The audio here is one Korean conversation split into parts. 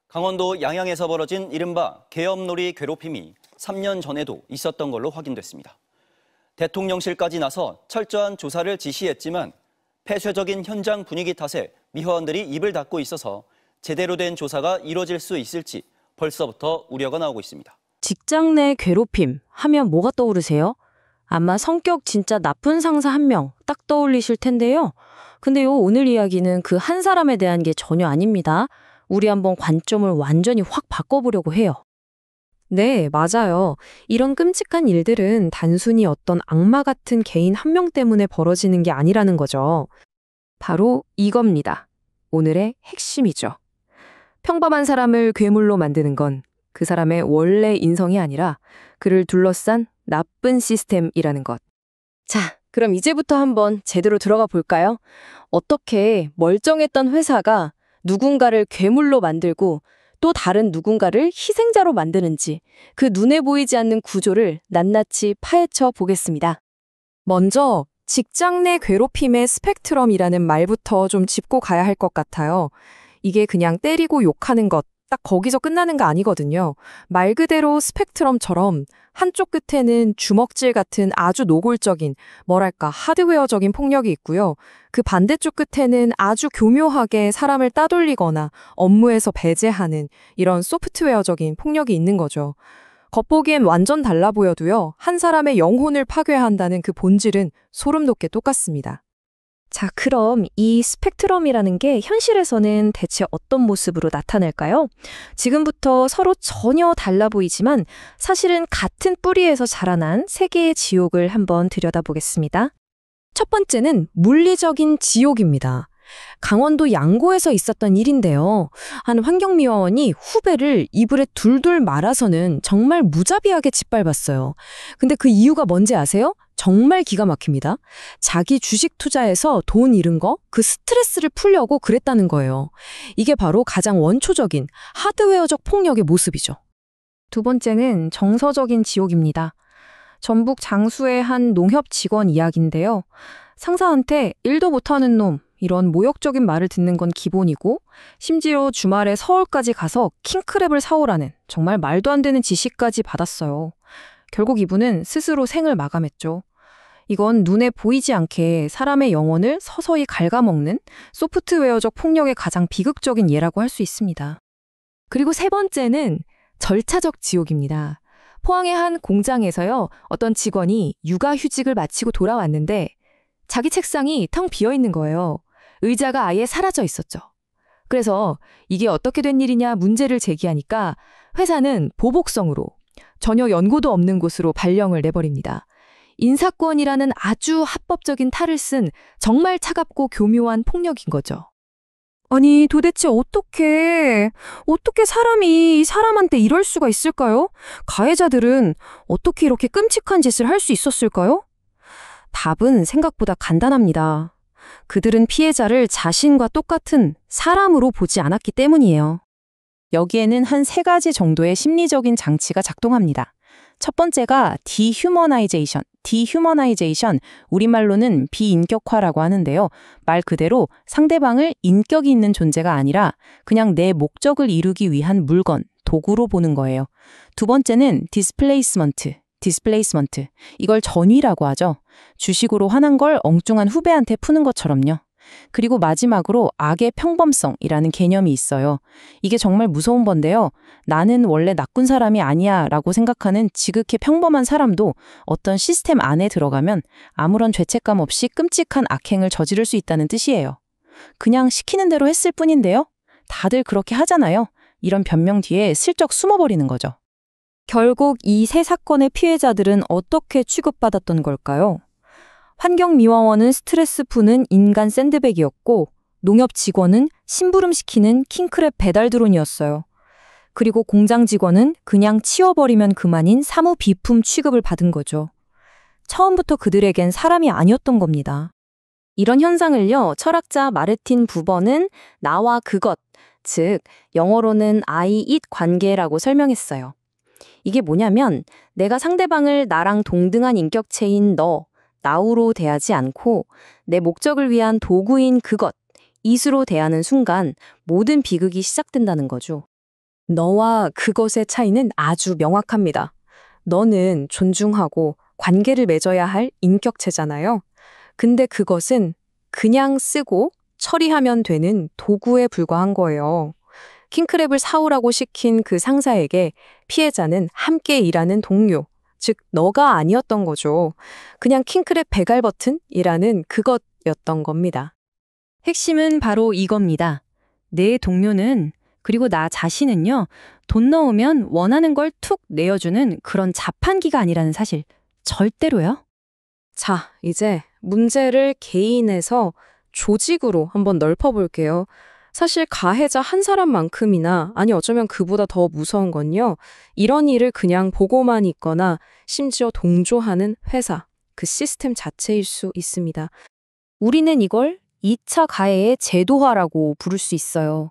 강원도 양양에서 벌어진 이른바 계엄놀이 괴롭힘이 3년 전에도 있었던 걸로 확인됐습니다. 대통령실까지 나서 철저한 조사를 지시했지만 폐쇄적인 현장 분위기 탓에 미화원들이 입을 닫고 있어서 제대로 된 조사가 이루어질 수 있을지 벌써부터 우려가 나오고 있습니다. 직장 내 괴롭힘 하면 뭐가 떠오르세요? 아마 성격 진짜 나쁜 상사 한 명 딱 떠올리실 텐데요. 근데요, 오늘 이야기는 그 한 사람에 대한 게 전혀 아닙니다. 우리 한번 관점을 완전히 확 바꿔보려고 해요. 네, 맞아요. 이런 끔찍한 일들은 단순히 어떤 악마 같은 개인 한 명 때문에 벌어지는 게 아니라는 거죠. 바로 이겁니다. 오늘의 핵심이죠. 평범한 사람을 괴물로 만드는 건 그 사람의 원래 인성이 아니라 그를 둘러싼 나쁜 시스템이라는 것. 자, 그럼 이제부터 한번 제대로 들어가 볼까요? 어떻게 멀쩡했던 회사가 누군가를 괴물로 만들고 또 다른 누군가를 희생자로 만드는지 그 눈에 보이지 않는 구조를 낱낱이 파헤쳐 보겠습니다. 먼저 직장 내 괴롭힘의 스펙트럼이라는 말부터 좀 짚고 가야 할 것 같아요. 이게 그냥 때리고 욕하는 것, 딱 거기서 끝나는 거 아니거든요. 말 그대로 스펙트럼처럼 한쪽 끝에는 주먹질 같은 아주 노골적인, 뭐랄까 하드웨어적인 폭력이 있고요. 그 반대쪽 끝에는 아주 교묘하게 사람을 따돌리거나 업무에서 배제하는 이런 소프트웨어적인 폭력이 있는 거죠. 겉보기엔 완전 달라 보여도요, 한 사람의 영혼을 파괴한다는 그 본질은 소름 돋게 똑같습니다. 자, 그럼 이 스펙트럼이라는 게 현실에서는 대체 어떤 모습으로 나타날까요? 지금부터 서로 전혀 달라 보이지만 사실은 같은 뿌리에서 자라난 세 개의 지옥을 한번 들여다보겠습니다. 첫 번째는 물리적인 지옥입니다. 강원도 양구에서 있었던 일인데요. 한 환경미화원이 후배를 이불에 둘둘 말아서는 정말 무자비하게 짓밟았어요. 근데 그 이유가 뭔지 아세요? 정말 기가 막힙니다. 자기 주식 투자해서 돈 잃은 거, 그 스트레스를 풀려고 그랬다는 거예요. 이게 바로 가장 원초적인 하드웨어적 폭력의 모습이죠. 두 번째는 정서적인 지옥입니다. 전북 장수의 한 농협 직원 이야기인데요. 상사한테 일도 못하는 놈, 이런 모욕적인 말을 듣는 건 기본이고 심지어 주말에 서울까지 가서 킹크랩을 사오라는 정말 말도 안 되는 지시까지 받았어요. 결국 이분은 스스로 생을 마감했죠. 이건 눈에 보이지 않게 사람의 영혼을 서서히 갉아먹는 소프트웨어적 폭력의 가장 비극적인 예라고 할 수 있습니다. 그리고 세 번째는 절차적 지옥입니다. 포항의 한 공장에서요, 어떤 직원이 육아휴직을 마치고 돌아왔는데 자기 책상이 텅 비어 있는 거예요. 의자가 아예 사라져 있었죠. 그래서 이게 어떻게 된 일이냐 문제를 제기하니까 회사는 보복성으로 전혀 연고도 없는 곳으로 발령을 내버립니다. 인사권이라는 아주 합법적인 탈을 쓴 정말 차갑고 교묘한 폭력인 거죠. 아니, 도대체 어떻게 사람이 사람한테 이럴 수가 있을까요? 가해자들은 어떻게 이렇게 끔찍한 짓을 할 수 있었을까요? 답은 생각보다 간단합니다. 그들은 피해자를 자신과 똑같은 사람으로 보지 않았기 때문이에요. 여기에는 한 세 가지 정도의 심리적인 장치가 작동합니다. 첫 번째가 디휴머나이제이션, 우리말로는 비인격화라고 하는데요. 말 그대로 상대방을 인격이 있는 존재가 아니라 그냥 내 목적을 이루기 위한 물건, 도구로 보는 거예요. 두 번째는 디스플레이스먼트. 이걸 전위라고 하죠. 주식으로 화난 걸 엉뚱한 후배한테 푸는 것처럼요. 그리고 마지막으로 악의 평범성이라는 개념이 있어요. 이게 정말 무서운 건데요. 나는 원래 나쁜 사람이 아니야 라고 생각하는 지극히 평범한 사람도 어떤 시스템 안에 들어가면 아무런 죄책감 없이 끔찍한 악행을 저지를 수 있다는 뜻이에요. 그냥 시키는 대로 했을 뿐인데요. 다들 그렇게 하잖아요. 이런 변명 뒤에 슬쩍 숨어버리는 거죠. 결국 이 세 사건의 피해자들은 어떻게 취급받았던 걸까요? 환경미화원은 스트레스 푸는 인간 샌드백이었고 농협 직원은 심부름시키는 킹크랩 배달 드론이었어요. 그리고 공장 직원은 그냥 치워버리면 그만인 사무 비품 취급을 받은 거죠. 처음부터 그들에겐 사람이 아니었던 겁니다. 이런 현상을요, 철학자 마르틴 부버는 나와 그것, 즉 영어로는 I, it 관계라고 설명했어요. 이게 뭐냐면 내가 상대방을 나랑 동등한 인격체인 너, 나우로 대하지 않고 내 목적을 위한 도구인 그것, 이수로 대하는 순간 모든 비극이 시작된다는 거죠. 너와 그것의 차이는 아주 명확합니다. 너는 존중하고 관계를 맺어야 할 인격체잖아요. 근데 그것은 그냥 쓰고 처리하면 되는 도구에 불과한 거예요. 킹크랩을 사오라고 시킨 그 상사에게 피해자는 함께 일하는 동료, 즉 너가 아니었던 거죠. 그냥 킹크랩 배갈 버튼이라는 그것이었던 겁니다. 핵심은 바로 이겁니다. 내 동료는, 그리고 나 자신은요, 돈 넣으면 원하는 걸 툭 내어주는 그런 자판기가 아니라는 사실. 절대로요. 자, 이제 문제를 개인에서 조직으로 한번 넓혀볼게요. 사실 가해자 한 사람만큼이나, 아니 어쩌면 그보다 더 무서운 건요. 이런 일을 그냥 보고만 있거나 심지어 동조하는 회사, 그 시스템 자체일 수 있습니다. 우리는 이걸 2차 가해의 제도화라고 부를 수 있어요.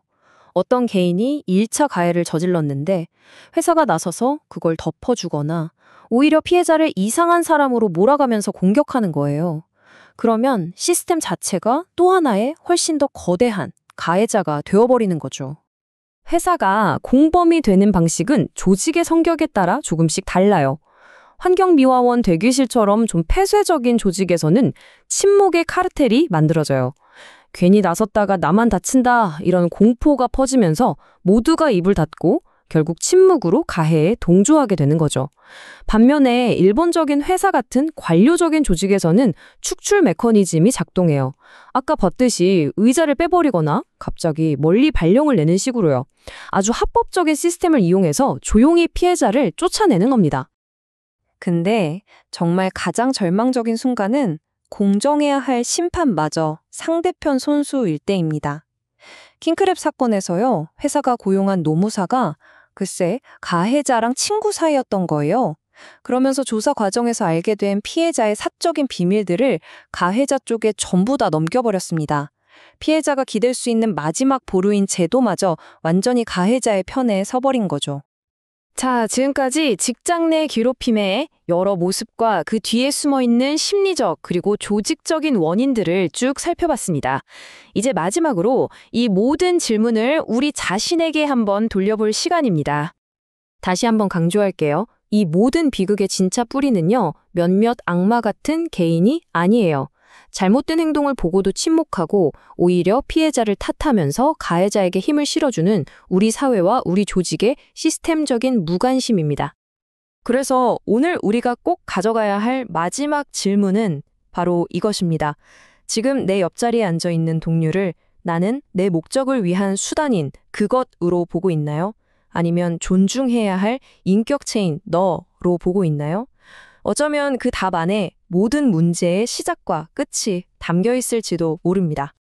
어떤 개인이 1차 가해를 저질렀는데 회사가 나서서 그걸 덮어주거나 오히려 피해자를 이상한 사람으로 몰아가면서 공격하는 거예요. 그러면 시스템 자체가 또 하나의 훨씬 더 거대한 가해자가 되어버리는 거죠. 회사가 공범이 되는 방식은 조직의 성격에 따라 조금씩 달라요. 환경미화원 대기실처럼 좀 폐쇄적인 조직에서는 침묵의 카르텔이 만들어져요. 괜히 나섰다가 나만 다친다 이런 공포가 퍼지면서 모두가 입을 닫고 결국 침묵으로 가해에 동조하게 되는 거죠. 반면에 일본적인 회사 같은 관료적인 조직에서는 축출 메커니즘이 작동해요. 아까 봤듯이 의자를 빼버리거나 갑자기 멀리 발령을 내는 식으로요. 아주 합법적인 시스템을 이용해서 조용히 피해자를 쫓아내는 겁니다. 근데 정말 가장 절망적인 순간은 공정해야 할 심판마저 상대편 손수일 때입니다. 킹크랩 사건에서요, 회사가 고용한 노무사가 글쎄 가해자랑 친구 사이였던 거예요. 그러면서 조사 과정에서 알게 된 피해자의 사적인 비밀들을 가해자 쪽에 전부 다 넘겨버렸습니다. 피해자가 기댈 수 있는 마지막 보루인 제도마저 완전히 가해자의 편에 서버린 거죠. 자, 지금까지 직장 내 괴롭힘의 여러 모습과 그 뒤에 숨어있는 심리적 그리고 조직적인 원인들을 쭉 살펴봤습니다. 이제 마지막으로 이 모든 질문을 우리 자신에게 한번 돌려볼 시간입니다. 다시 한번 강조할게요. 이 모든 비극의 진짜 뿌리는요, 몇몇 악마 같은 개인이 아니에요. 잘못된 행동을 보고도 침묵하고 오히려 피해자를 탓하면서 가해자에게 힘을 실어주는 우리 사회와 우리 조직의 시스템적인 무관심입니다. 그래서 오늘 우리가 꼭 가져가야 할 마지막 질문은 바로 이것입니다. 지금 내 옆자리에 앉아 있는 동료를 나는 내 목적을 위한 수단인 그것으로 보고 있나요? 아니면 존중해야 할 인격체인 너로 보고 있나요? 어쩌면 그 답 안에 모든 문제의 시작과 끝이 담겨 있을지도 모릅니다.